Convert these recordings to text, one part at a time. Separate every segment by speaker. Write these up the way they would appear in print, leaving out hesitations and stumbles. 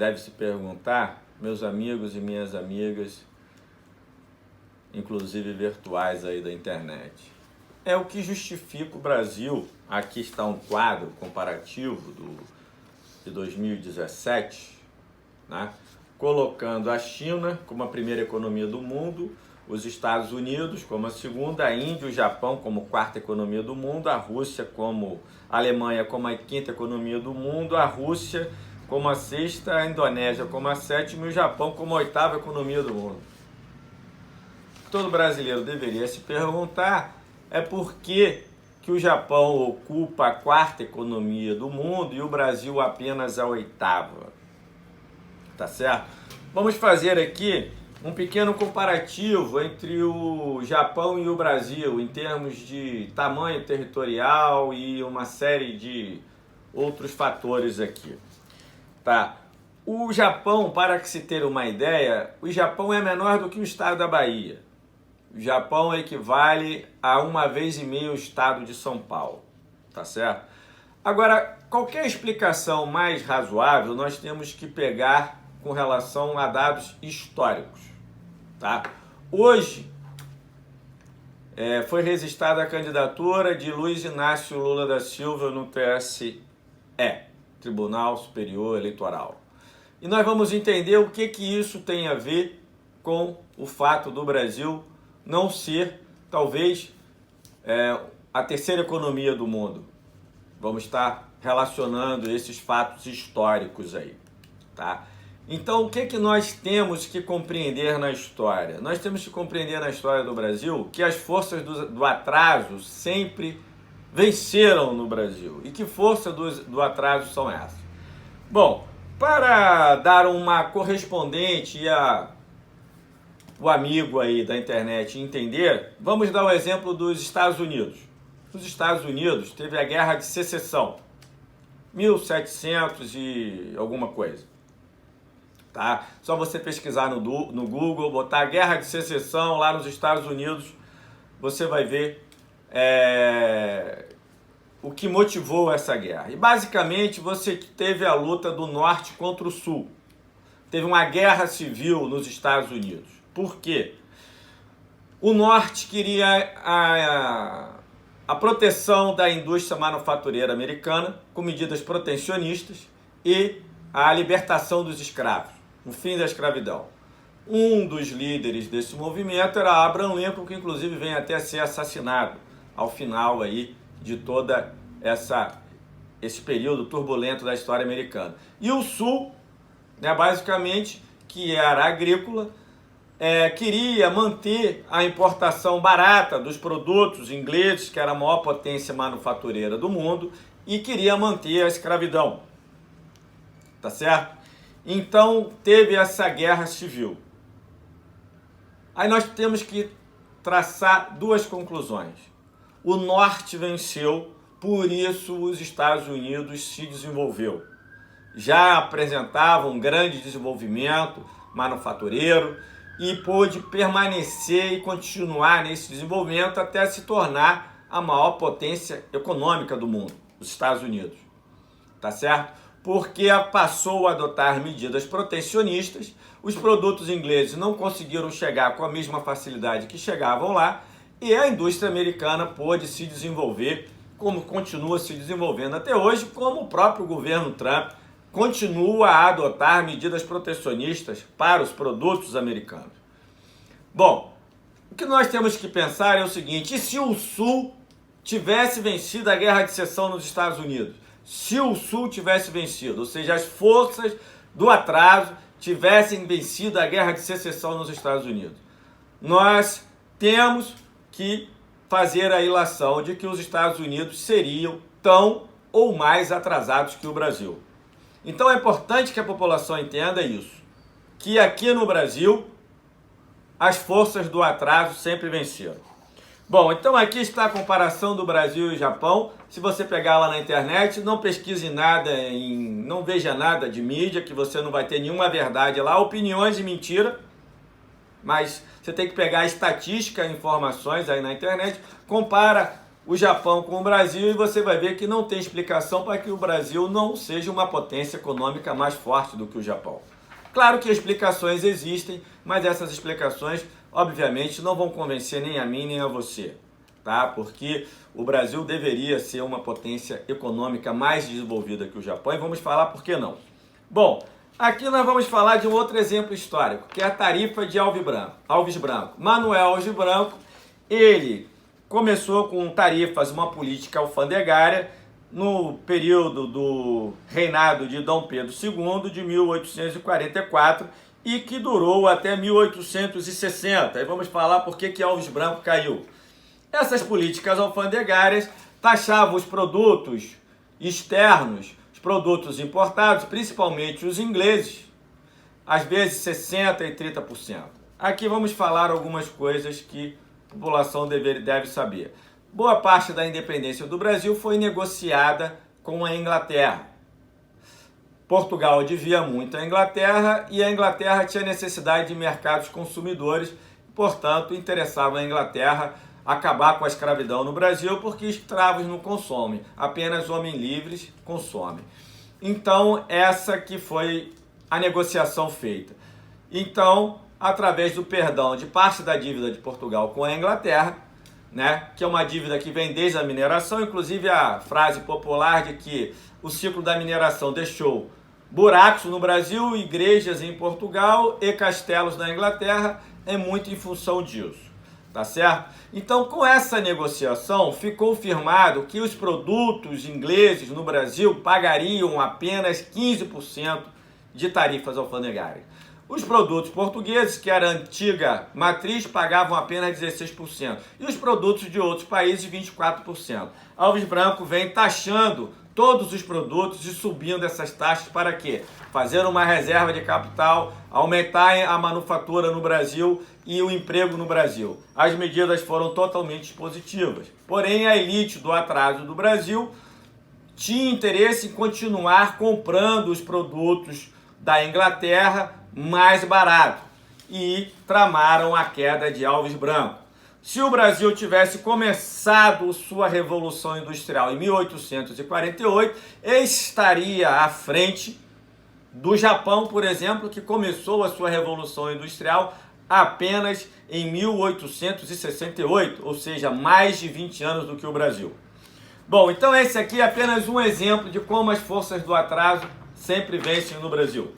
Speaker 1: deve se perguntar, meus amigos e minhas amigas, inclusive virtuais aí da internet, é o que justifica o Brasil. Aqui está um quadro comparativo de 2017, né? Colocando a China como a primeira economia do mundo, os Estados Unidos como a segunda, a Índia e o Japão como quarta economia do mundo, a Rússia como a Alemanha como a quinta economia do mundo, a Rússia como a sexta, a Indonésia como a sétima e o Japão como a oitava economia do mundo. Todo brasileiro deveria se perguntar é por que o Japão ocupa a quarta economia do mundo e o Brasil apenas a oitava. Tá certo? Vamos fazer aqui um pequeno comparativo entre o Japão e o Brasil em termos de tamanho territorial e uma série de outros fatores aqui. Tá? O Japão, para que se ter uma ideia, o Japão é menor do que o estado da Bahia. O Japão equivale a 1,5 vezes o estado de São Paulo, tá certo? Agora, qualquer explicação mais razoável nós temos que pegar com relação a dados históricos, tá? Hoje foi registrada a candidatura de Luiz Inácio Lula da Silva no TSE, Tribunal Superior Eleitoral. E nós vamos entender o que isso tem a ver com o fato do Brasil não ser, talvez, a terceira economia do mundo. Vamos estar relacionando esses fatos históricos aí, tá? Então, o que nós temos que compreender na história? Nós temos que compreender na história do Brasil que as forças do atraso sempre venceram no Brasil. E que forças do atraso são essas? Bom, para dar uma correspondente o amigo aí da internet entender, vamos dar o exemplo dos Estados Unidos. Os Estados Unidos teve a Guerra de Secessão, 1700 e alguma coisa. Tá? Só você pesquisar no Google, botar Guerra de Secessão lá nos Estados Unidos, você vai ver o que motivou essa guerra. E basicamente você teve a luta do norte contra o sul. Teve uma guerra civil nos Estados Unidos. Por quê? O norte queria a proteção da indústria manufatureira americana com medidas protecionistas e a libertação dos escravos, o fim da escravidão. Um dos líderes desse movimento era Abraham Lincoln, que inclusive vem até a ser assassinado ao final aí de toda esse período turbulento da história americana. E o sul, né, basicamente, que era agrícola, queria manter a importação barata dos produtos ingleses, que era a maior potência manufatureira do mundo, e queria manter a escravidão. Tá certo? Então teve essa guerra civil. Aí nós temos que traçar duas conclusões. O norte venceu, por isso os Estados Unidos se desenvolveu. Já apresentava um grande desenvolvimento manufatureiro e pôde permanecer e continuar nesse desenvolvimento até se tornar a maior potência econômica do mundo, os Estados Unidos. Tá certo? Porque passou a adotar medidas protecionistas, os produtos ingleses não conseguiram chegar com a mesma facilidade que chegavam lá, e a indústria americana pôde se desenvolver, como continua se desenvolvendo até hoje, como o próprio governo Trump continua a adotar medidas protecionistas para os produtos americanos. Bom, o que nós temos que pensar é o seguinte: e se o Sul tivesse vencido a Guerra de Secessão nos Estados Unidos? Se o Sul tivesse vencido, ou seja, as forças do atraso tivessem vencido a Guerra de Secessão nos Estados Unidos, nós temos que fazer a ilação de que os Estados Unidos seriam tão ou mais atrasados que o Brasil. Então é importante que a população entenda isso, que aqui no Brasil as forças do atraso sempre venceram. Bom, então aqui está a comparação do Brasil e Japão. Se você pegar lá na internet, não pesquise nada, não veja nada de mídia, que você não vai ter nenhuma verdade lá, opiniões e mentira, mas você tem que pegar estatística e informações aí na internet, compara o Japão com o Brasil e você vai ver que não tem explicação para que o Brasil não seja uma potência econômica mais forte do que o Japão. Claro que explicações existem, mas essas explicações, obviamente, não vão convencer nem a mim nem a você, tá? Porque o Brasil deveria ser uma potência econômica mais desenvolvida que o Japão e vamos falar por que não. Bom, aqui nós vamos falar de um outro exemplo histórico, que é a tarifa de Alves Branco. Manuel Alves Branco, ele começou com tarifas, uma política alfandegária, no período do reinado de Dom Pedro II, de 1844, e que durou até 1860. E vamos falar por que Alves Branco caiu. Essas políticas alfandegárias taxavam os produtos externos, os produtos importados, principalmente os ingleses, às vezes 60% e 30%. Aqui vamos falar algumas coisas que a população deve saber. Boa parte da independência do Brasil foi negociada com a Inglaterra. Portugal devia muito à Inglaterra e a Inglaterra tinha necessidade de mercados consumidores, portanto, interessava a Inglaterra acabar com a escravidão no Brasil, porque escravos não consomem, apenas homens livres consomem. Então, essa que foi a negociação feita. Então, através do perdão de parte da dívida de Portugal com a Inglaterra, né, que é uma dívida que vem desde a mineração, inclusive a frase popular de que o ciclo da mineração deixou buracos no Brasil, igrejas em Portugal e castelos na Inglaterra, é muito em função disso, tá certo? Então, com essa negociação, ficou firmado que os produtos ingleses no Brasil pagariam apenas 15% de tarifas alfandegárias. Os produtos portugueses, que era a antiga matriz, pagavam apenas 16%. E os produtos de outros países, 24%. Alves Branco vem taxando todos os produtos e subindo essas taxas para quê? Fazer uma reserva de capital, aumentar a manufatura no Brasil e o emprego no Brasil. As medidas foram totalmente positivas. Porém, a elite do atraso do Brasil tinha interesse em continuar comprando os produtos da Inglaterra mais barato e tramaram a queda de Alves Branco. Se o Brasil tivesse começado sua revolução industrial em 1848, estaria à frente do Japão, por exemplo, que começou a sua revolução industrial apenas em 1868, ou seja, mais de 20 anos do que o Brasil. Bom, então esse aqui é apenas um exemplo de como as forças do atraso sempre vencem no Brasil.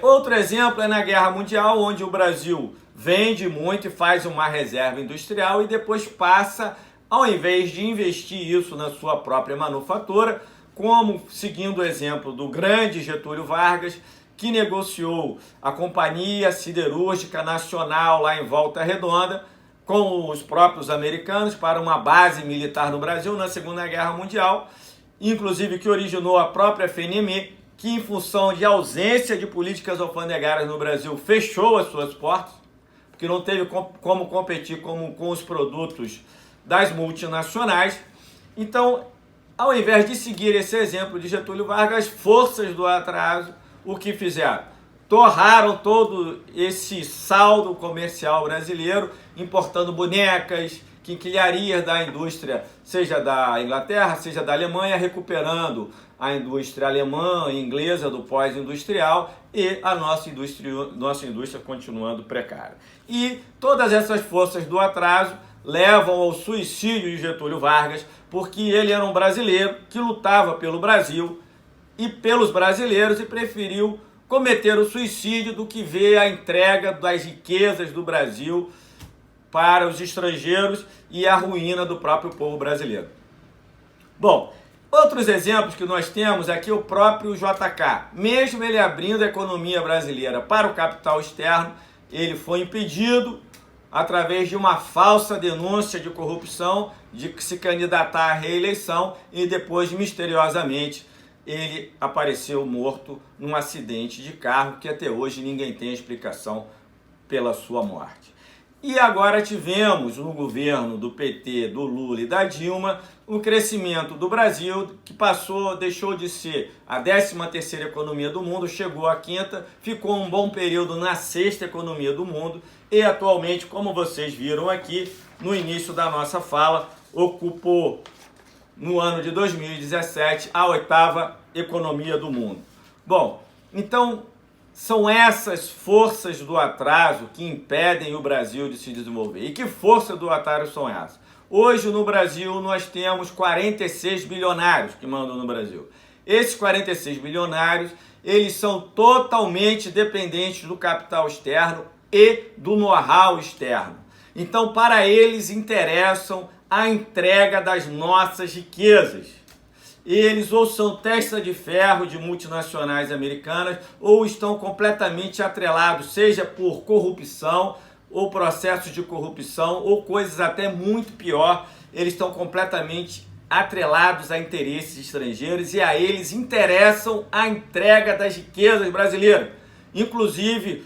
Speaker 1: Outro exemplo é na Guerra Mundial, onde o Brasil vende muito e faz uma reserva industrial e depois passa, ao invés de investir isso na sua própria manufatura, como seguindo o exemplo do grande Getúlio Vargas, que negociou a Companhia Siderúrgica Nacional lá em Volta Redonda com os próprios americanos para uma base militar no Brasil na Segunda Guerra Mundial, inclusive que originou a própria FNME, que em função de ausência de políticas alfandegárias no Brasil fechou as suas portas, porque não teve como competir com os produtos das multinacionais. Então, ao invés de seguir esse exemplo de Getúlio Vargas, as forças do atraso, o que fizeram? Torraram todo esse saldo comercial brasileiro, importando bonecas, quinquilharias da indústria, seja da Inglaterra, seja da Alemanha, recuperando a indústria alemã e inglesa do pós-industrial e a nossa indústria continuando precária. E todas essas forças do atraso levam ao suicídio de Getúlio Vargas, porque ele era um brasileiro que lutava pelo Brasil e pelos brasileiros e preferiu cometer o suicídio do que ver a entrega das riquezas do Brasil para os estrangeiros e a ruína do próprio povo brasileiro. Bom, outros exemplos que nós temos aqui, o próprio JK. Mesmo ele abrindo a economia brasileira para o capital externo, ele foi impedido através de uma falsa denúncia de corrupção, de se candidatar à reeleição e depois, misteriosamente, ele apareceu morto num acidente de carro que até hoje ninguém tem explicação pela sua morte. E agora tivemos no governo do PT, do Lula e da Dilma, o crescimento do Brasil, que deixou de ser a 13ª economia do mundo, chegou à 5ª, ficou um bom período na 6ª economia do mundo e atualmente, como vocês viram aqui no início da nossa fala, ocupou no ano de 2017 a 8ª economia do mundo. Bom, então são essas forças do atraso que impedem o Brasil de se desenvolver. E que força do atraso são essas? Hoje no Brasil nós temos 46 bilionários que mandam no Brasil. Esses 46 bilionários, eles são totalmente dependentes do capital externo e do know-how externo. Então, para eles interessam a entrega das nossas riquezas. Eles ou são testa de ferro de multinacionais americanas ou estão completamente atrelados, seja por corrupção ou processos de corrupção ou coisas até muito pior, eles estão completamente atrelados a interesses estrangeiros e a eles interessam a entrega das riquezas brasileiras, inclusive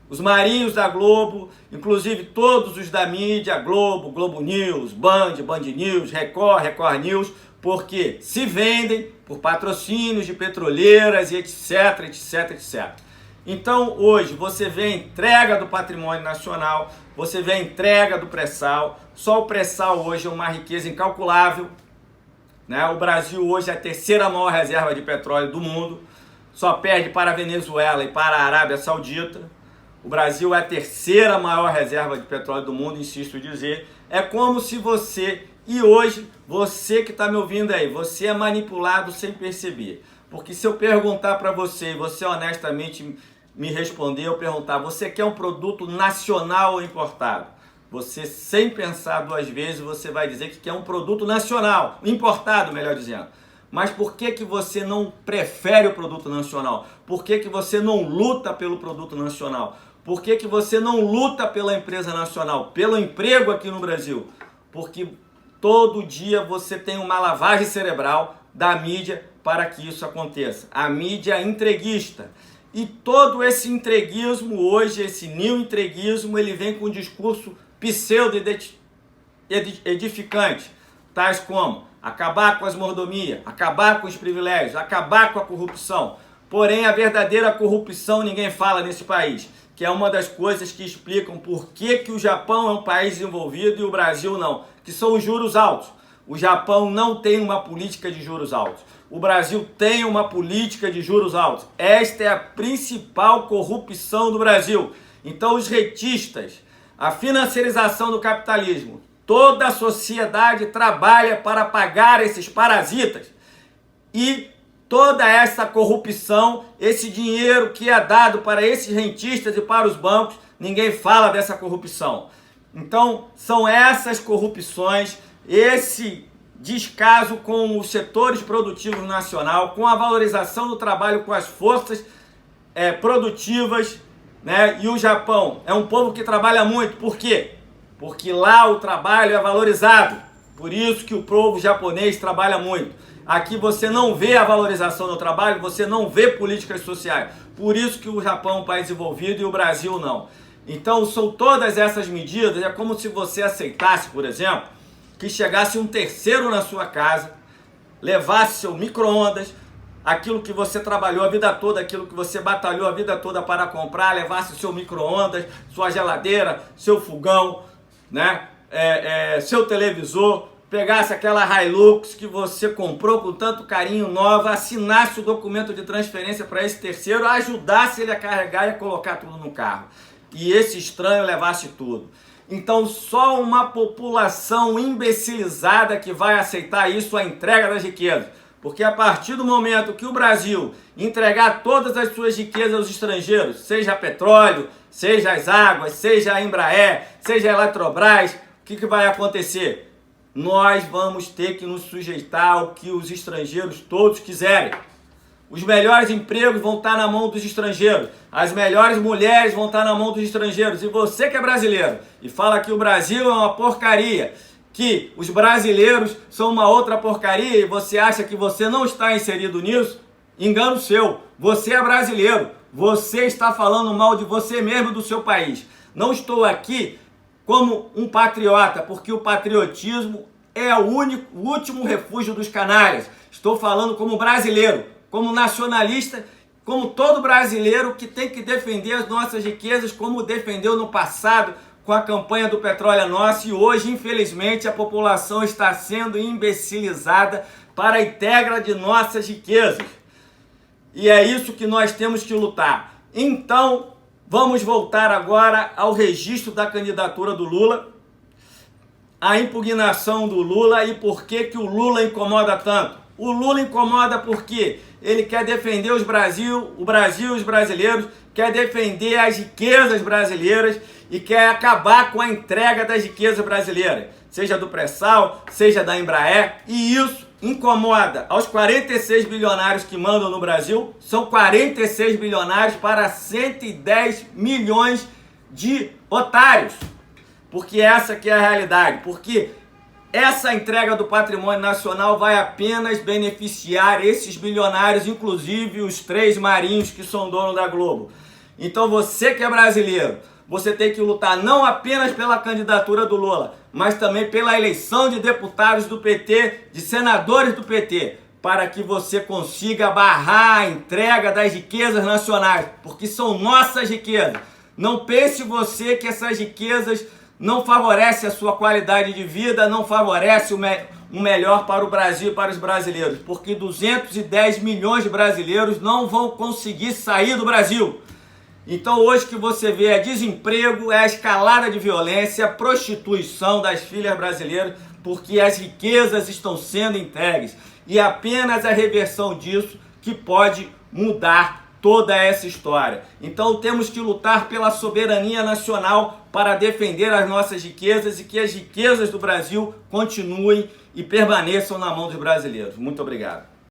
Speaker 1: os marinhos da Globo, inclusive todos os da mídia, Globo, Globo News, Band News, Record News, porque se vendem por patrocínios de petroleiras e etc, etc, etc. Então hoje você vê a entrega do patrimônio nacional, você vê a entrega do pré-sal, só o pré-sal hoje é uma riqueza incalculável, né? O Brasil hoje é a 3ª maior reserva de petróleo do mundo, só perde para a Venezuela e para a Arábia Saudita. O Brasil é a 3ª maior reserva de petróleo do mundo, insisto em dizer. É como se você, e hoje, você que está me ouvindo aí, você é manipulado sem perceber. Porque se eu perguntar para você, e você honestamente me responder, eu perguntar, você quer um produto nacional ou importado? Você, sem pensar 2 vezes, você vai dizer que quer um produto nacional, importado, melhor dizendo. Mas por que você não prefere o produto nacional? Por que você não luta pelo produto nacional? Por que você não luta pela empresa nacional, pelo emprego aqui no Brasil? Porque todo dia você tem uma lavagem cerebral da mídia para que isso aconteça. A mídia é entreguista. E todo esse entreguismo hoje, esse neo-entreguismo, ele vem com um discurso pseudo-edificante, tais como acabar com as mordomias, acabar com os privilégios, acabar com a corrupção. Porém, a verdadeira corrupção ninguém fala nesse país, que é uma das coisas que explicam por que o Japão é um país desenvolvido e o Brasil não, que são os juros altos. O Japão não tem uma política de juros altos. O Brasil tem uma política de juros altos. Esta é a principal corrupção do Brasil. Então, os rentistas, a financiarização do capitalismo, toda a sociedade trabalha para pagar esses parasitas. E toda essa corrupção, esse dinheiro que é dado para esses rentistas e para os bancos, ninguém fala dessa corrupção. Então, são essas corrupções, esse descaso com os setores produtivos nacional, com a valorização do trabalho com as forças produtivas, né? E o Japão é um povo que trabalha muito. Por quê? Porque lá o trabalho é valorizado. Por isso que o povo japonês trabalha muito. Aqui você não vê a valorização do trabalho, você não vê políticas sociais. Por isso que o Japão é um país desenvolvido e o Brasil não. Então são todas essas medidas, é como se você aceitasse, por exemplo, que chegasse um terceiro na sua casa, levasse seu micro-ondas, aquilo que você trabalhou a vida toda, aquilo que você batalhou a vida toda para comprar, levasse seu micro-ondas, sua geladeira, seu fogão, né? Seu televisor, pegasse aquela Hilux que você comprou com tanto carinho nova, assinasse o documento de transferência para esse terceiro, ajudasse ele a carregar e a colocar tudo no carro. E esse estranho levasse tudo. Então só uma população imbecilizada que vai aceitar isso, a entrega das riquezas. Porque a partir do momento que o Brasil entregar todas as suas riquezas aos estrangeiros, seja petróleo, seja as águas, seja a Embraer, seja a Eletrobras, o que vai acontecer? Nós vamos ter que nos sujeitar ao que os estrangeiros todos quiserem. Os melhores empregos vão estar na mão dos estrangeiros. As melhores mulheres vão estar na mão dos estrangeiros. E você que é brasileiro e fala que o Brasil é uma porcaria, que os brasileiros são uma outra porcaria e você acha que você não está inserido nisso, engano seu. Você é brasileiro. Você está falando mal de você mesmo e do seu país. Não estou aqui como um patriota, porque o patriotismo é o último refúgio dos canalhas. Estou falando como brasileiro, como nacionalista, como todo brasileiro que tem que defender as nossas riquezas, como defendeu no passado, com a campanha do Petróleo é Nosso, e hoje, infelizmente, a população está sendo imbecilizada para a integra de nossas riquezas. E é isso que nós temos que lutar. Então, vamos voltar agora ao registro da candidatura do Lula, a impugnação do Lula e por que o Lula incomoda tanto. O Lula incomoda porque ele quer defender o Brasil e os brasileiros, quer defender as riquezas brasileiras e quer acabar com a entrega das riquezas brasileiras, seja do pré-sal, seja da Embraer, e isso incomoda aos 46 bilionários que mandam no Brasil. São 46 bilionários para 110 milhões de otários, porque essa que é a realidade, porque essa entrega do patrimônio nacional vai apenas beneficiar esses bilionários, inclusive os 3 marinhos que são donos da Globo. Então você que é brasileiro, você tem que lutar não apenas pela candidatura do Lula, mas também pela eleição de deputados do PT, de senadores do PT, para que você consiga barrar a entrega das riquezas nacionais, porque são nossas riquezas. Não pense você que essas riquezas não favorecem a sua qualidade de vida, não favorecem o melhor para o Brasil e para os brasileiros, porque 210 milhões de brasileiros não vão conseguir sair do Brasil. Então hoje que você vê é desemprego, é a escalada de violência, a prostituição das filhas brasileiras, porque as riquezas estão sendo entregues. E apenas a reversão disso que pode mudar toda essa história. Então temos que lutar pela soberania nacional para defender as nossas riquezas e que as riquezas do Brasil continuem e permaneçam na mão dos brasileiros. Muito obrigado.